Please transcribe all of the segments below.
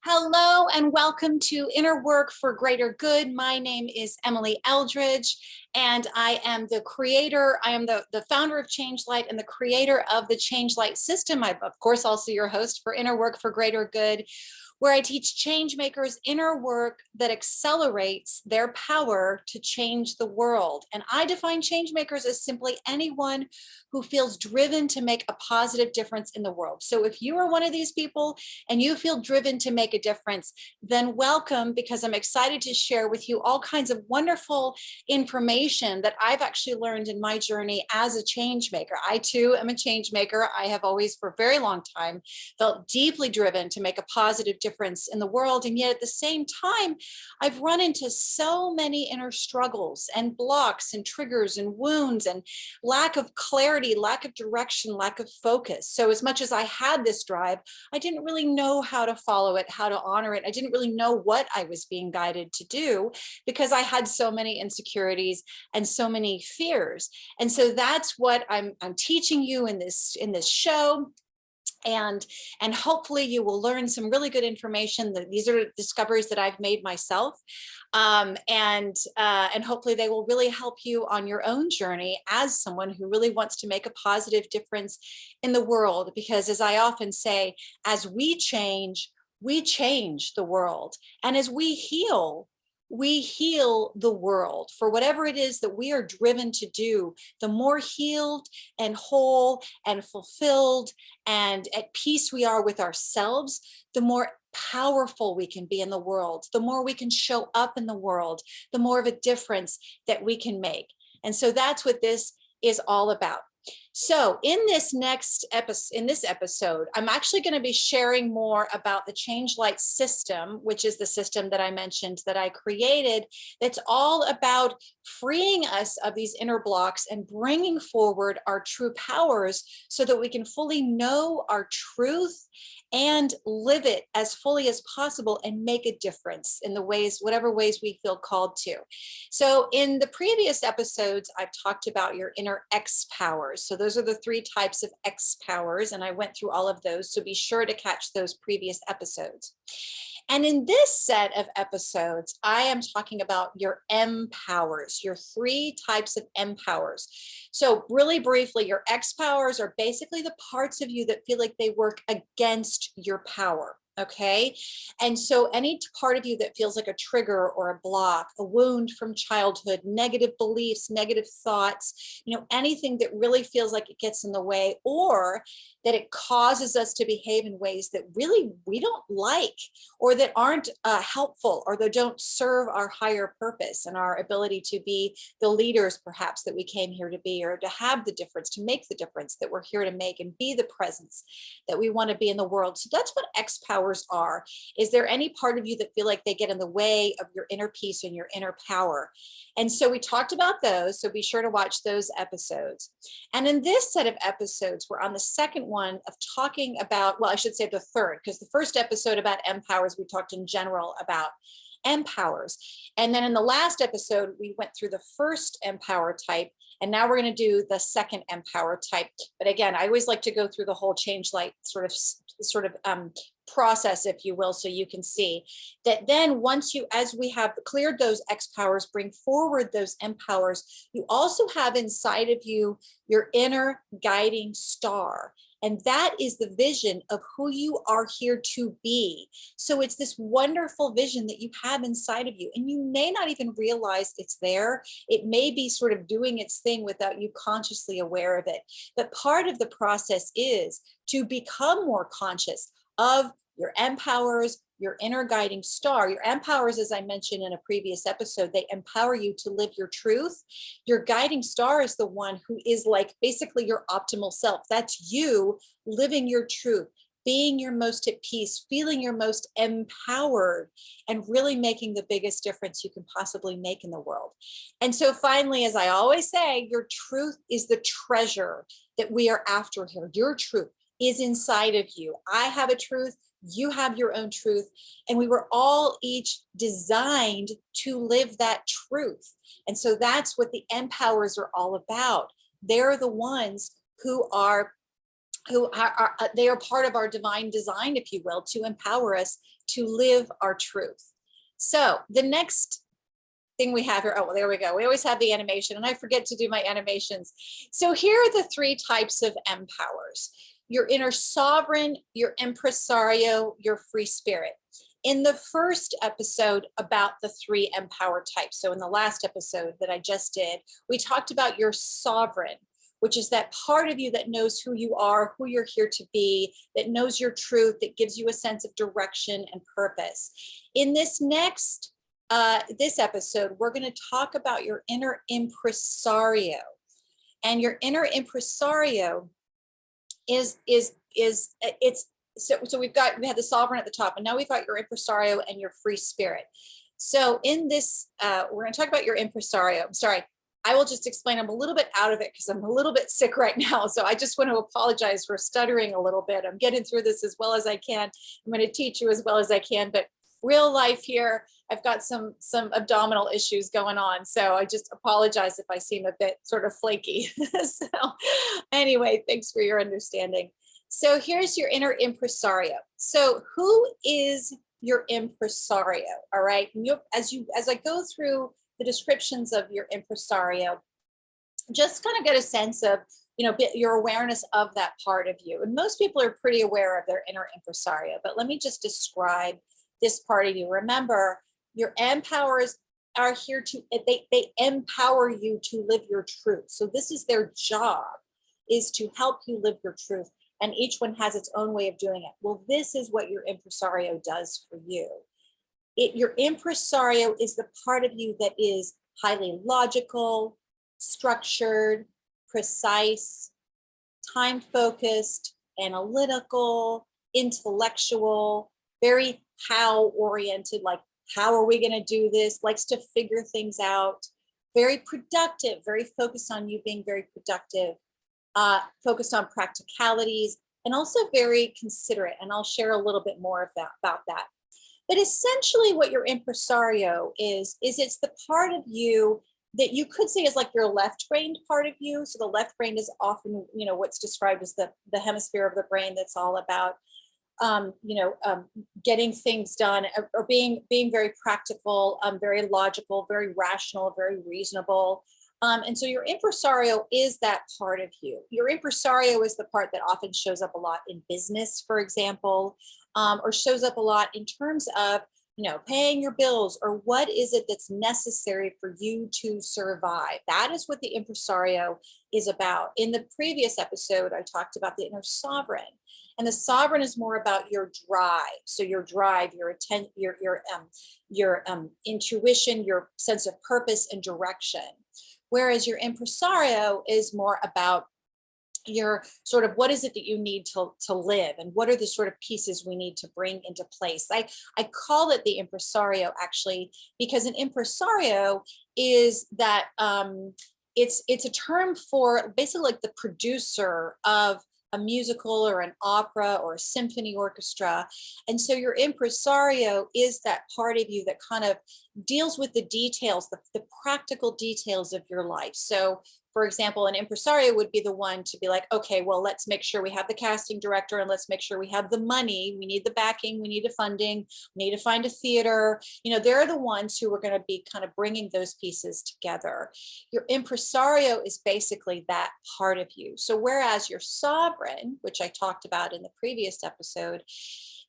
Hello and welcome to Inner Work for Greater Good. My name is Emily Eldridge and I am the creator, I am the founder of ChangeLight and the creator of the ChangeLight system. I'm of course also your host for Inner Work for Greater Good, where I teach change makers inner work that accelerates their power to change the world. And I define change makers as simply anyone who feels driven to make a positive difference in the world. So if you are one of these people and you feel driven to make a difference, then welcome, because I'm excited to share with you all kinds of wonderful information that I've actually learned in my journey as a change maker. I too am a change maker. I have always for a very long time felt deeply driven to make a positive difference in the world. And yet at the same time, I've run into so many inner struggles and blocks and triggers and wounds and lack of clarity, lack of direction, lack of focus. So as much as I had this drive, I didn't really know how to follow it, how to honor it. I didn't really know what I was being guided to do because I had so many insecurities and so many fears. And so that's what I'm teaching you in this show. And hopefully you will learn some really good information. That these are discoveries that I've made myself, and hopefully they will really help you on your own journey as someone who really wants to make a positive difference in the world. Because as I often say, as we change the world, and as we heal the world. For whatever it is that we are driven to do, the more healed and whole and fulfilled and at peace we are with ourselves, the more powerful we can be in the world, the more we can show up in the world, the more of a difference that we can make. And so that's what this is all about. So in this episode, I'm actually going to be sharing more about the ChangeLight system, which is the system that I mentioned that I created. That's all about freeing us of these inner blocks and bringing forward our true powers so that we can fully know our truth and live it as fully as possible and make a difference in the ways, whatever ways we feel called to. So in the previous episodes, I've talked about your inner X powers. So those are the 3 types of X powers, and I went through all of those. So be sure to catch those previous episodes. And in this set of episodes, I am talking about your emPowers, your 3 types of emPowers. So really briefly, your X powers are basically the parts of you that feel like they work against your power. Okay. And so any part of you that feels like a trigger or a block, a wound from childhood, negative beliefs, negative thoughts, anything that really feels like it gets in the way, or that it causes us to behave in ways that really we don't like, or that aren't helpful, or that don't serve our higher purpose and our ability to be the leaders perhaps that we came here to be, or to have the difference, to make the difference that we're here to make, and be the presence that we want to be in the world. So that's what X powers are. Is there any part of you that feel like they get in the way of your inner peace and your inner power? And so we talked about those, so be sure to watch those episodes. And in this set of episodes, we're on the second one of talking about, well, I should say the third, because the first episode about emPowers, we talked in general about emPowers. And then in the last episode, we went through the first emPower type, and now we're going to do the second emPower type. But again, I always like to go through the whole ChangeLight sort of process, if you will, so you can see that then once you, as we have cleared those X powers, bring forward those emPowers, you also have inside of you your inner guiding star. And that is the vision of who you are here to be. So it's this wonderful vision that you have inside of you, and you may not even realize it's there. It may be sort of doing its thing without you consciously aware of it. But part of the process is to become more conscious of your emPowers, your inner guiding star. Your emPowers, as I mentioned in a previous episode, they empower you to live your truth. Your guiding star is the one who is like basically your optimal self. That's you living your truth, being your most at peace, feeling your most empowered, and really making the biggest difference you can possibly make in the world. And so finally, as I always say, your truth is the treasure that we are after here. Your truth is inside of you. I have a truth. You have your own truth, and we were all each designed to live that truth. And so that's what the emPowers are all about. They're the ones who are they are part of our divine design, if you will, to empower us to live our truth. So the next thing we have here, oh, well, there we go. We always have the animation, and I forget to do my animations. So here are the three types of empowers: your inner sovereign, your impresario, your free spirit. In the first episode about the three empower types, so in the last episode that I just did, we talked about your sovereign, which is that part of you that knows who you are, who you're here to be, that knows your truth, that gives you a sense of direction and purpose. In this next, this episode, we're going to talk about your inner impresario. And your inner impresario is it's so we had the sovereign at the top, and now we've got your impresario and your free spirit. So in this, we're going to talk about your impresario. I'm sorry, I will just explain. I'm a little bit out of it because I'm a little bit sick right now. So I just want to apologize for stuttering a little bit. I'm getting through this as well as I can. I'm going to teach you as well as I can, but real life here, I've got some abdominal issues going on. So I just apologize if I seem a bit sort of flaky. So anyway, thanks for your understanding. So here's your inner impresario. So who is your impresario? All right. As I go through the descriptions of your impresario, just kind of get a sense of, your awareness of that part of you. And most people are pretty aware of their inner impresario, but let me just describe this part of you. Remember, your empowers are here to, they empower you to live your truth. So this is their job, is to help you live your truth. And each one has its own way of doing it. Well, this is what your impresario does for you. Your impresario is the part of you that is highly logical, structured, precise, time-focused, analytical, intellectual, very how-oriented, like how are we going to do this, likes to figure things out, very productive, very focused on you being very productive, focused on practicalities, and also very considerate. And I'll share a little bit more of about that. But essentially what your impresario is it's the part of you that you could say is like your left-brained part of you. So the left brain is often, what's described as the hemisphere of the brain that's all about, getting things done, or being very practical, very logical, very rational, very reasonable. And so your impresario is that part of you. Your impresario is the part that often shows up a lot in business, for example, or shows up a lot in terms of, paying your bills, or what is it that's necessary for you to survive. That is what the impresario is about. In the previous episode, I talked about the inner sovereign, and the sovereign is more about your drive. So your drive, your intuition, your sense of purpose and direction. Whereas your impresario is more about your sort of, what is it that you need to live, and what are the sort of pieces we need to bring into place. I call it the impresario actually, because an impresario is that it's a term for basically like the producer of a musical or an opera or a symphony orchestra. And so your impresario is that part of you that kind of deals with the details, the practical details of your life. So for example, an impresario would be the one to be like, okay, well, let's make sure we have the casting director, and let's make sure we have the money. We need the backing. We need the funding. We need to find a theater. They're the ones who are going to be kind of bringing those pieces together. Your impresario is basically that part of you. So whereas your sovereign, which I talked about in the previous episode,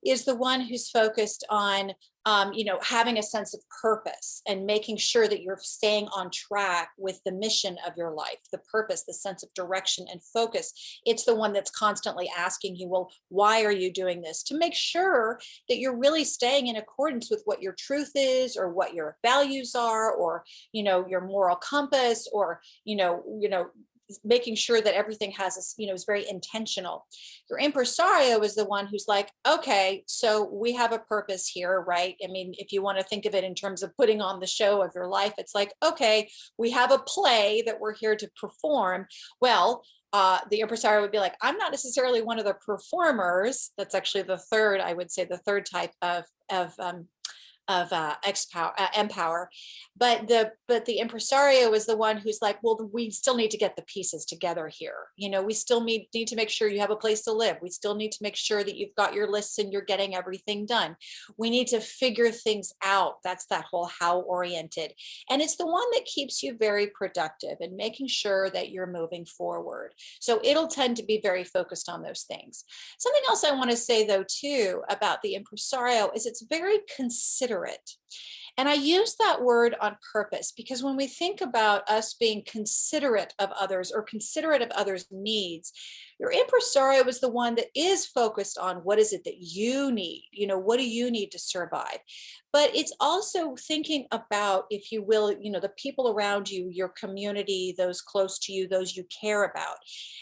is the one who's focused on having a sense of purpose and making sure that you're staying on track with the mission of your life, the purpose, the sense of direction and focus. It's the one that's constantly asking you, well, why are you doing this? To make sure that you're really staying in accordance with what your truth is, or what your values are, or, your moral compass, or, making sure that everything has is very intentional. Your impresario is the one who's like, okay, so we have a purpose here, right? I mean, if you want to think of it in terms of putting on the show of your life, it's like, okay, we have a play that we're here to perform. Well, the impresario would be like, I'm not necessarily one of the performers. That's actually the third, I would say, the third type of emPower. But the impresario is the one who's like, well, we still need to get the pieces together here. We still need to make sure you have a place to live. We still need to make sure that you've got your lists and you're getting everything done. We need to figure things out. That's that whole how oriented. And it's the one that keeps you very productive and making sure that you're moving forward. So it'll tend to be very focused on those things. Something else I want to say though too about the impresario is it's very considerate. And I use that word on purpose because when we think about us being considerate of others or considerate of others' needs, your impresario is the one that is focused on what is it that you need? What do you need to survive? But it's also thinking about, if you will, the people around you, your community, those close to you, those you care about.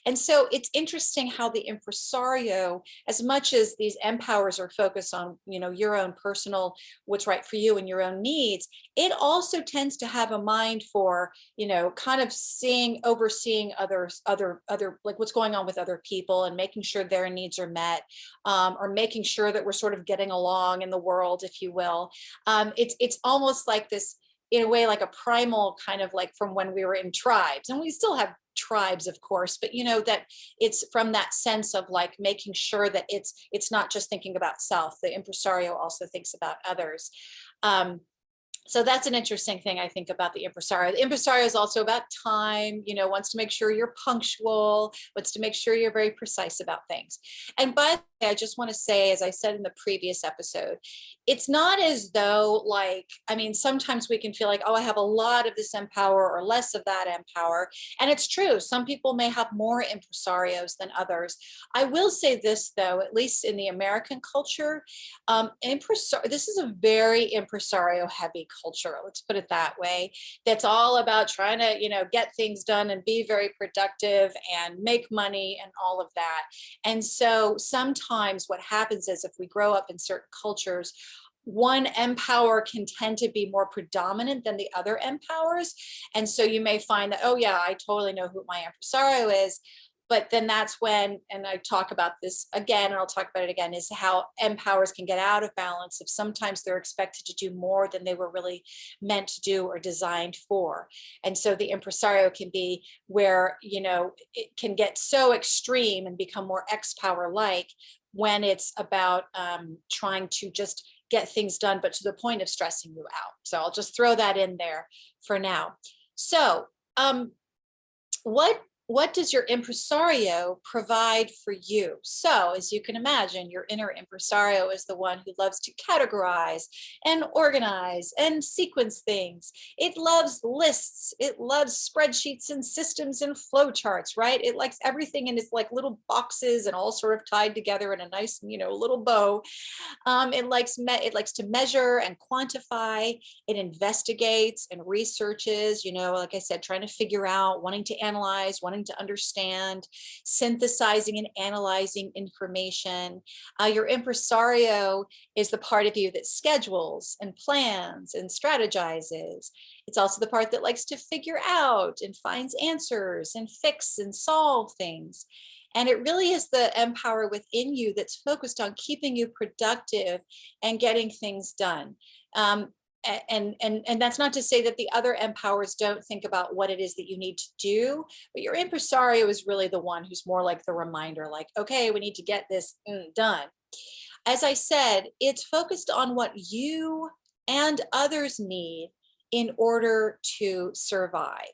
And so it's interesting how the impresario, as much as these empowers are focused on, your own personal, what's right for you and your own needs, it also tends to have a mind for, kind of overseeing others, other, like what's going on with other people and making sure their needs are met, or making sure that we're sort of getting along in the world, if you will. It's almost like this, in a way, like a primal kind of like from when we were in tribes, and we still have tribes, of course, but that it's from that sense of like making sure that it's not just thinking about self. The impresario also thinks about others. So that's an interesting thing I think about the impresario. The impresario is also about time, wants to make sure you're punctual, wants to make sure you're very precise about things. And by the way, I just want to say, as I said in the previous episode, it's not as though sometimes we can feel like, oh, I have a lot of this emPower or less of that emPower. And it's true. Some people may have more impresarios than others. I will say this though, at least in the American culture, this is a very impresario heavy culture, let's put it that way, that's all about trying to get things done and be very productive and make money and all of that. And so sometimes what happens is, if we grow up in certain cultures, one emPower can tend to be more predominant than the other empowers. And so you may find that, oh yeah, I totally know who my impresario is. But then that's when, and I talk about this again, and I'll talk about it again, is how empowers can get out of balance if sometimes they're expected to do more than they were really meant to do or designed for. And so the impresario can be where, it can get so extreme and become more xPower like when it's about trying to just get things done, but to the point of stressing you out. So I'll just throw that in there for now. So what does your impresario provide for you? So as you can imagine, your inner impresario is the one who loves to categorize and organize and sequence things. It loves lists. It loves spreadsheets and systems and flowcharts, right? It likes everything in its like little boxes and all sort of tied together in a nice, little bow. It likes to measure and quantify. It investigates and researches, like I said, trying to figure out, wanting to analyze, wanting to understand, synthesizing and analyzing information. Your impresario is the part of you that schedules and plans and strategizes. It's also the part that likes to figure out and finds answers and fix and solve things. And it really is the emPower within you that's focused on keeping you productive and getting things done. And that's not to say that the other empowers don't think about what it is that you need to do, but your impresario is really the one who's more like the reminder, like, okay, we need to get this done. As I said, it's focused on what you and others need in order to survive.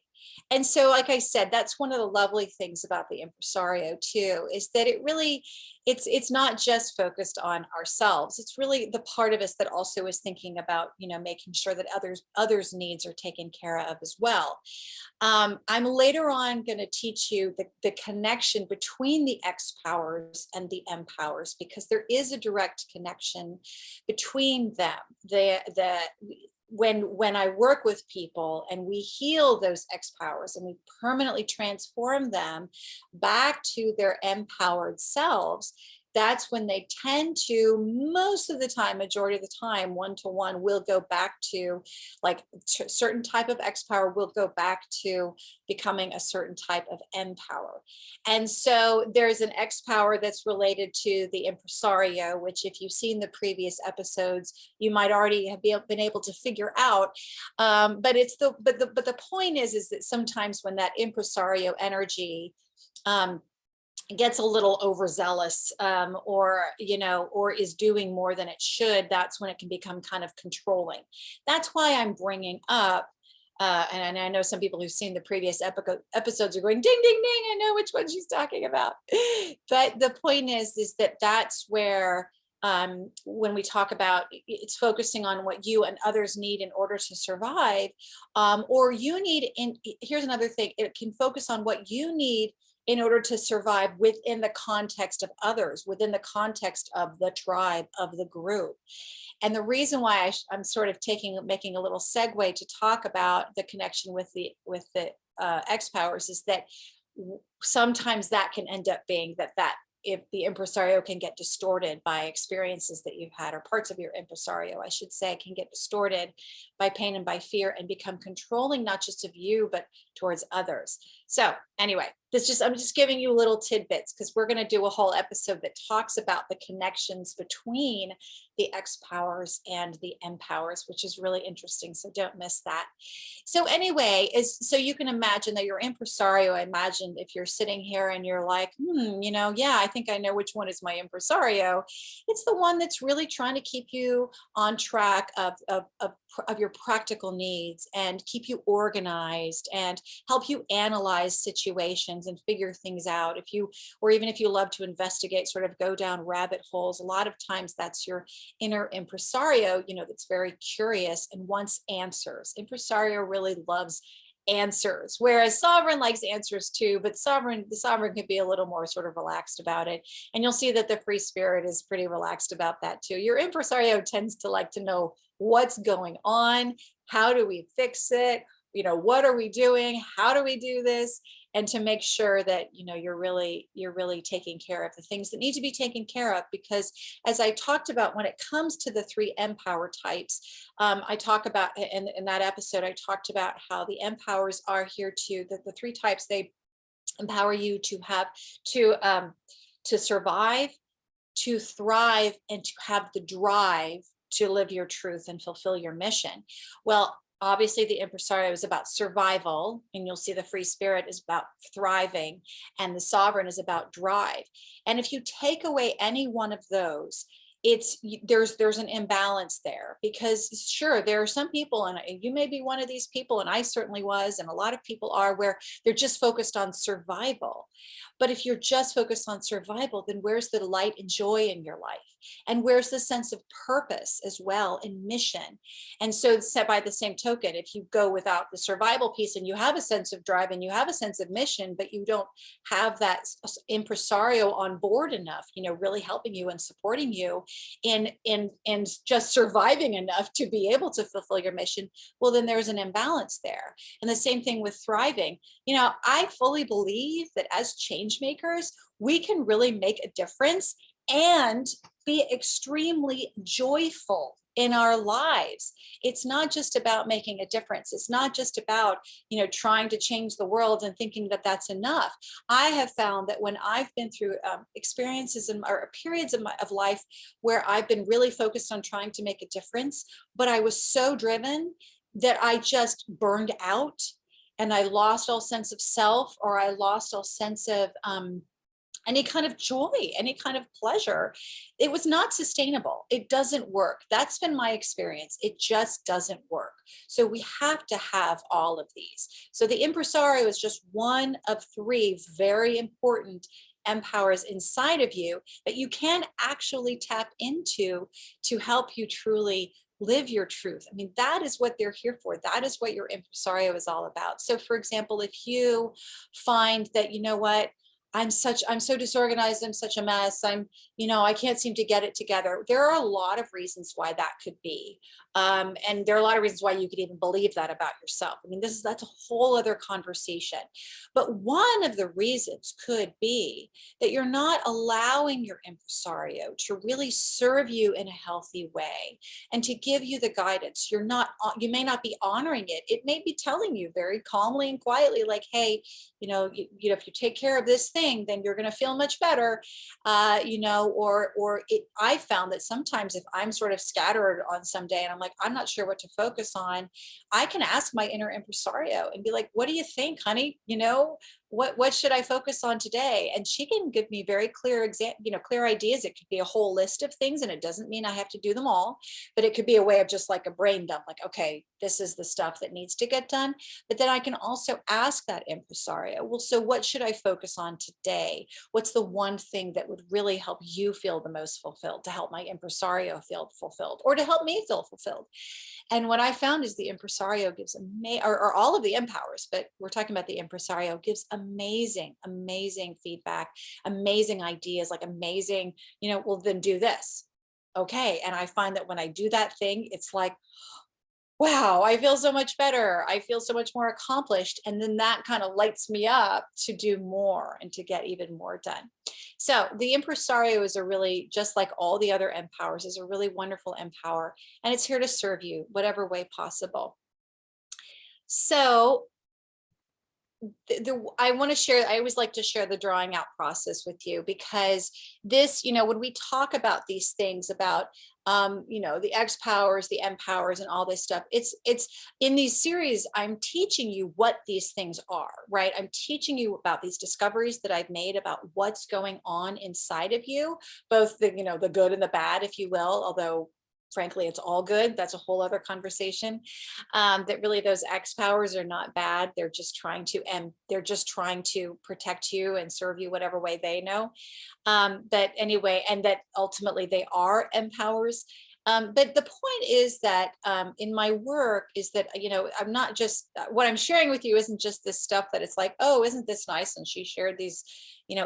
And so, like I said, that's one of the lovely things about the impresario too, is that it really, it's not just focused on ourselves. It's really the part of us that also is thinking about, making sure that others' needs are taken care of as well. I'm later on going to teach you the connection between the xPowers and the emPowers, because there is a direct connection between them. When I work with people and we heal those xPowers and we permanently transform them back to their emPowered selves, that's when they tend to, most of the time, majority of the time, one-to-one will go back to like certain type of emPower will go back to becoming a certain type of emPower. And so there's an emPower that's related to the Impresario, which if you've seen the previous episodes, you might already have been able to figure out. But the point is that sometimes when that Impresario energy gets a little overzealous, or is doing more than it should, that's when it can become kind of controlling. That's why I'm bringing up, and I know some people who've seen the previous episodes are going, ding, ding, ding, I know which one she's talking about. But the point is that that's where, when we talk about, it's focusing on what you and others need in order to survive, or you need, here's another thing, it can focus on what you need in order to survive within the context of others, within the context of the tribe, of the group. And the reason why I'm sort of making a little segue to talk about the connection with the emPowers is that sometimes that can end up being that if the Impresario can get distorted by experiences that you've had, or parts of your Impresario, I should say, can get distorted by pain and by fear and become controlling, not just of you, but towards others. So anyway, I'm just giving you little tidbits, because we're going to do a whole episode that talks about the connections between the emPowers and the emPowers, which is really interesting. So don't miss that. So anyway, so you can imagine that your Impresario, I imagine if you're sitting here and you're like, yeah, I think I know which one is my Impresario. It's the one that's really trying to keep you on track of your practical needs, and keep you organized, and help you analyze situations and figure things out. Even if you love to investigate, sort of go down rabbit holes, a lot of times that's your inner Impresario, that's very curious and wants answers. Impresario really loves answers, whereas sovereign likes answers too, but the sovereign can be a little more sort of relaxed about it. And you'll see that the free spirit is pretty relaxed about that too. Your Impresario tends to like to know what's going on, how do we fix it, what are we doing, how do we do this, and to make sure that you're really taking care of the things that need to be taken care of. Because as I talked about, when it comes to the 3 emPower types, I talk about in that episode, I talked about how the emPowers are here to the 3 types. They empower you to have to survive, to thrive, and to have the drive to live your truth and fulfill your mission. Well, obviously the Impresario is about survival, and you'll see the free spirit is about thriving, and the sovereign is about drive. And if you take away any one of those, there's an imbalance there. Because sure, there are some people, and you may be one of these people, and I certainly was, and a lot of people are, where they're just focused on survival. But if you're just focused on survival, then where's the light and joy in your life? And where's the sense of purpose as well, and mission? And so, set by the same token, if you go without the survival piece, and you have a sense of drive and you have a sense of mission, but you don't have that Impresario on board enough, really helping you and supporting you in just surviving enough to be able to fulfill your mission, well, then there's an imbalance there. And the same thing with thriving. I fully believe that as change makers, we can really make a difference and be extremely joyful in our lives. It's not just about making a difference. It's not just about, trying to change the world and thinking that that's enough. I have found that when I've been through experiences or periods of life where I've been really focused on trying to make a difference, but I was so driven that I just burned out, and I lost all sense of self, or I lost all sense of any kind of joy, any kind of pleasure. It was not sustainable. It doesn't work. That's been my experience. It just doesn't work. So we have to have all of these. So the Impresario is just one of 3 very important emPowers inside of you that you can actually tap into to help you truly live your truth. I mean, that is what they're here for. That is what your Impresario is all about. So for example, if you find that, I'm so disorganized. I'm such a mess. I can't seem to get it together. There are a lot of reasons why that could be. And there are a lot of reasons why you could even believe that about yourself. I mean, that's a whole other conversation. But one of the reasons could be that you're not allowing your impresario to really serve you in a healthy way and to give you the guidance. You may not be honoring it. It may be telling you very calmly and quietly, like, hey, if you take care of this thing, then you're going to feel much better. I found that sometimes if I'm sort of scattered on some day and I'm like, I'm not sure what to focus on, I can ask my inner impresario and be like, what do you think, honey? What should I focus on today? And she can give me very clear clear ideas. It could be a whole list of things, and it doesn't mean I have to do them all, but it could be a way of just like a brain dump, like, okay, this is the stuff that needs to get done. But then I can also ask that impresario, well, so what should I focus on today? What's the one thing that would really help you feel the most fulfilled, to help my impresario feel fulfilled, or to help me feel fulfilled? And what I found is the impresario gives or all of the empowers, but we're talking about the impresario, gives amazing feedback, amazing ideas, like amazing, well, then do this. Okay. And I find that when I do that thing, it's like, wow, I feel so much better. I feel so much more accomplished. And then that kind of lights me up to do more and to get even more done. So the impresario is just like all the other empowers, is a really wonderful empower, and it's here to serve you whatever way possible. So I want to share, I always like to share the drawing out process with you, because this, when we talk about these things about, the X powers, the M powers, and all this stuff, it's in these series, I'm teaching you what these things are, right? I'm teaching you about these discoveries that I've made about what's going on inside of you, both the good and the bad, if you will, although frankly, it's all good. That's a whole other conversation. That really those X powers are not bad. They're just trying to protect you and serve you whatever way they know. But anyway, and that ultimately they are empowers. But the point is that in my work is that, I'm not just, what I'm sharing with you isn't just this stuff that it's like, oh, isn't this nice? And she shared these,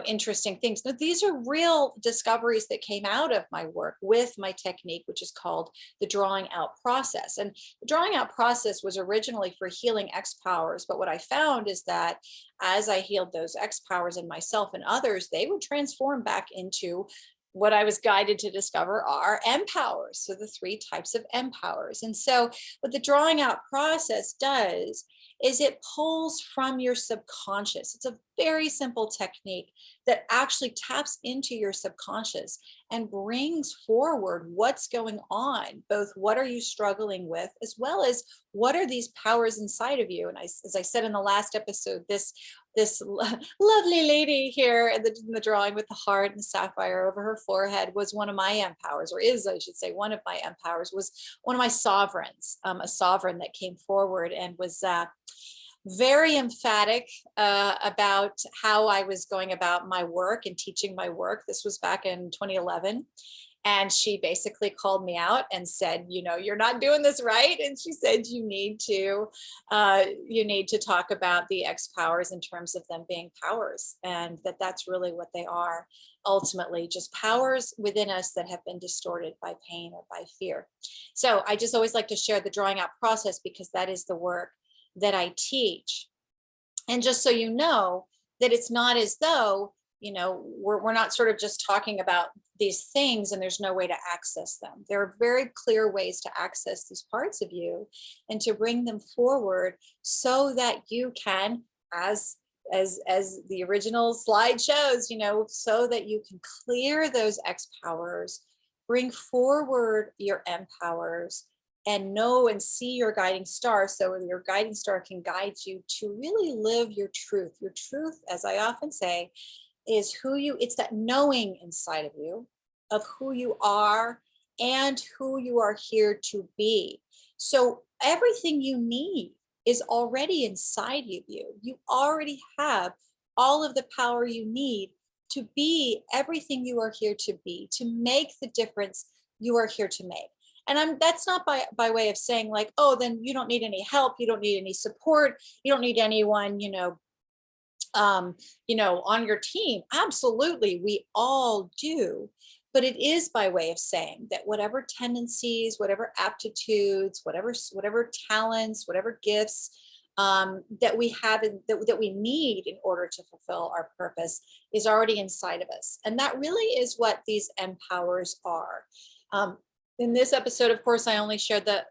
interesting things. No, these are real discoveries that came out of my work with my technique, which is called the drawing out process. And the drawing out process was originally for healing X powers. But what I found is that as I healed those X powers in myself and others, they would transform back into what I was guided to discover are empowers. So the 3 types of empowers. And so what the drawing out process does is it pulls from your subconscious. It's a very simple technique that actually taps into your subconscious and brings forward what's going on, both what are you struggling with, as well as what are these powers inside of you. And as I said in the last episode, this lovely lady here in the drawing with the heart and the sapphire over her forehead was one of my empowers, or is, I should say, one of my empowers, was one of my sovereigns, a sovereign that came forward and was very emphatic about how I was going about my work and teaching my work. This was back in 2011. And she basically called me out and said, you're not doing this right. And she said, you need to talk about the X powers in terms of them being powers, and that's really what they are. Ultimately, just powers within us that have been distorted by pain or by fear. So I just always like to share the drawing out process, because that is the work that I teach. And just so you know, that it's not as though, we're not sort of just talking about these things and there's no way to access them. There are very clear ways to access these parts of you and to bring them forward so that you can, as the original slide shows, so that you can clear those X powers, bring forward your M powers, and know and see your guiding star, so your guiding star can guide you to really live your truth. Your truth, as I often say, is it's that knowing inside of you of who you are and who you are here to be. So everything you need is already inside of you. You already have all of the power you need to be everything you are here to be, to make the difference you are here to make. And that's not by way of saying like, oh, then you don't need any help. You don't need any support. You don't need anyone, on your team. Absolutely, we all do. But it is by way of saying that whatever tendencies, whatever aptitudes, whatever talents, whatever gifts that we have that we need in order to fulfill our purpose is already inside of us. And that really is what these empowers are. Um, in this episode, of course, I shared the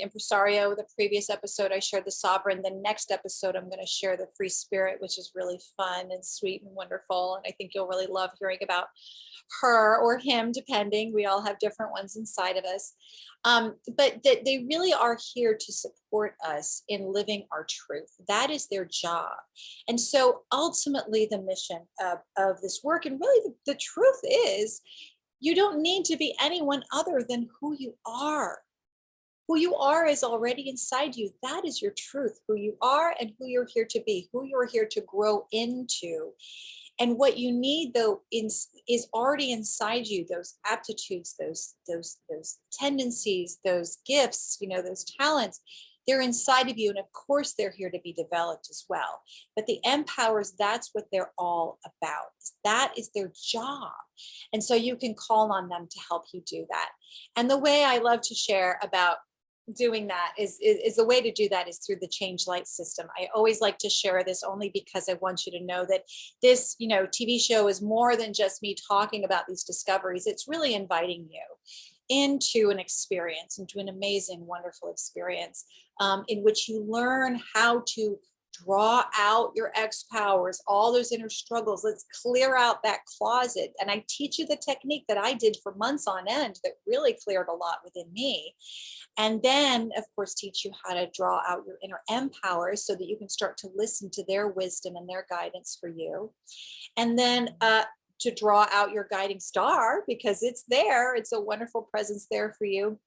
impresario. The previous episode, I shared the sovereign. The next episode, I'm going to share the free spirit, which is really fun and sweet and wonderful. And I think you'll really love hearing about her or him, depending. We all have different ones inside of us. But that they really are here to support us in living our truth. That is their job. And so ultimately, the mission of this work, and really the truth is, you don't need to be anyone other than who you are. Who you are is already inside you. That is your truth, who you are and who you're here to be, who you're here to grow into. And what you need, though, is already inside you, those aptitudes, those tendencies, those gifts, those talents. They're inside of you. And of course, they're here to be developed as well. But the empowers, that's what they're all about. That is their job. And so you can call on them to help you do that. And the way I love to share about doing that is the way to do that is through the ChangeLight system. I always like to share this only because I want you to know that this, TV show is more than just me talking about these discoveries. It's really inviting you into an experience, into an amazing, wonderful experience in which you learn how to draw out your empowers, all those inner struggles. Let's clear out that closet. And I teach you the technique that I did for months on end that really cleared a lot within me. And then, of course, teach you how to draw out your inner empowers so that you can start to listen to their wisdom and their guidance for you. And then to draw out your guiding star, because it's there. It's a wonderful presence there for you.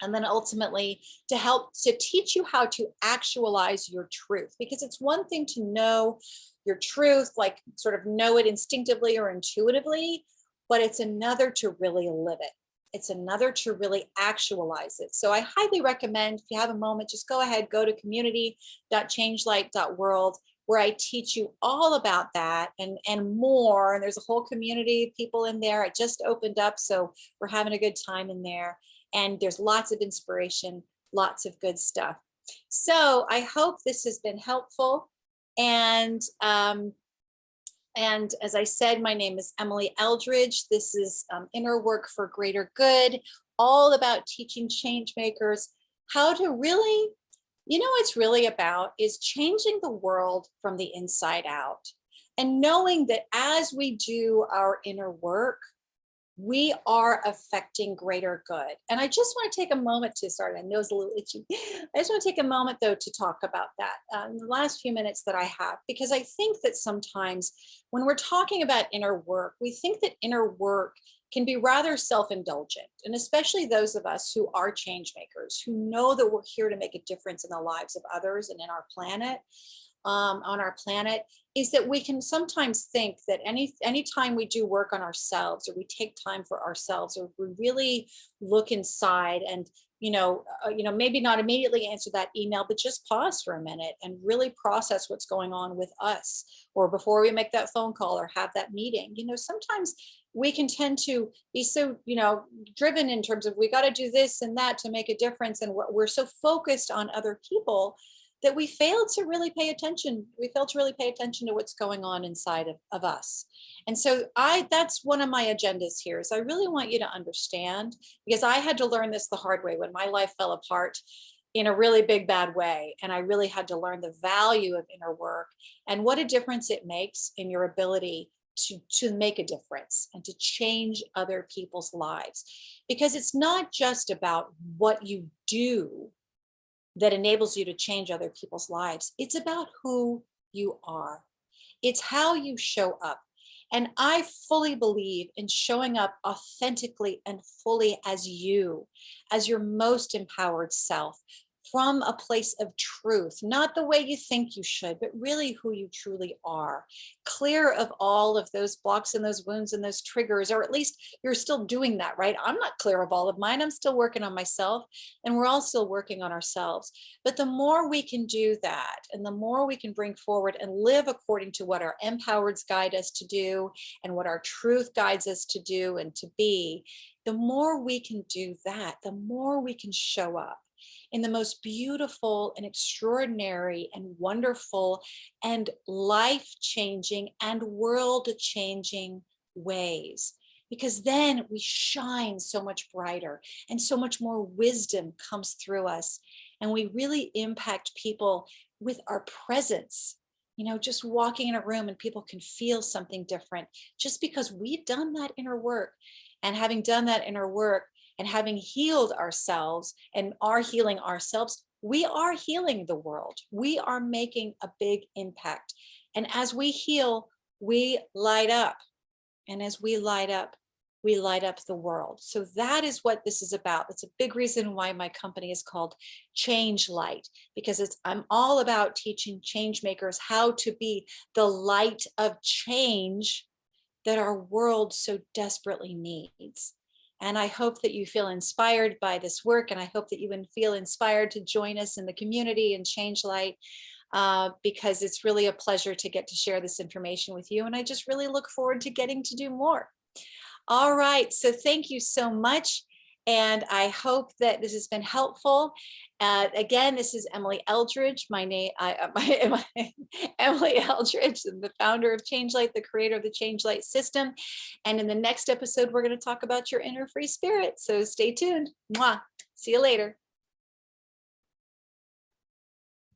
And then ultimately to help to teach you how to actualize your truth, because it's one thing to know your truth, like sort of know it instinctively or intuitively, but it's another to really live it. It's another to really actualize it. So I highly recommend, if you have a moment, just go ahead, go to community.changelight.world, where I teach you all about that and more. And there's a whole community of people in there. I just opened up, so we're having a good time in there. And there's lots of inspiration, lots of good stuff. So I hope this has been helpful. And as I said, my name is Emily Eldridge. This is Inner Work for Greater Good, all about teaching change makers how to really, what it's really about is changing the world from the inside out. And knowing that as we do our inner work, we are affecting greater good. And I just want to take a moment to start. I know it's a little itchy. I just want to take a moment, though, to talk about that in the last few minutes that I have, because I think that sometimes when we're talking about inner work, we think that inner work can be rather self-indulgent, and especially those of us who are change makers, who know that we're here to make a difference in the lives of others and in our planet. On our planet, is that we can sometimes think that any time we do work on ourselves, or we take time for ourselves, or we really look inside and maybe not immediately answer that email, but just pause for a minute and really process what's going on with us, or before we make that phone call or have that meeting. Sometimes we can tend to be so driven in terms of we got to do this and that to make a difference, and we're so focused on other people that we fail to really pay attention. We fail to really pay attention to what's going on inside of us. And so that's one of my agendas here, is I really want you to understand, because I had to learn this the hard way when my life fell apart in a really big, bad way. And I really had to learn the value of inner work and what a difference it makes in your ability to make a difference and to change other people's lives. Because it's not just about what you do that enables you to change other people's lives. It's about who you are. It's how you show up. And I fully believe in showing up authentically and fully as you, as your most empowered self, from a place of truth, not the way you think you should, but really who you truly are, clear of all of those blocks and those wounds and those triggers, or at least you're still doing that, right? I'm not clear of all of mine. I'm still working on myself, and we're all still working on ourselves. But the more we can do that, and the more we can bring forward and live according to what our empowereds guide us to do and what our truth guides us to do and to be, the more we can do that, the more we can show up in the most beautiful and extraordinary and wonderful and life-changing and world-changing ways. Because then we shine so much brighter and so much more wisdom comes through us. And we really impact people with our presence. You know, just walking in a room and people can feel something different just because we've done that inner work. And having done that inner work, and having healed ourselves and are healing ourselves, we are healing the world. We are making a big impact. And as we heal, we light up. And as we light up the world. So that is what this is about. That's a big reason why my company is called ChangeLight, because I'm all about teaching change makers how to be the light of change that our world so desperately needs. And I hope that you feel inspired by this work, and I hope that you feel inspired to join us in the community and ChangeLight, because it's really a pleasure to get to share this information with you. And I just really look forward to getting to do more. All right, so thank you so much. And I hope that this has been helpful. Again, this is Emily Eldridge. Emily Eldridge, the founder of ChangeLight, the creator of the ChangeLight system. And in the next episode, we're going to talk about your inner free spirit. So stay tuned. Mwah. See you later.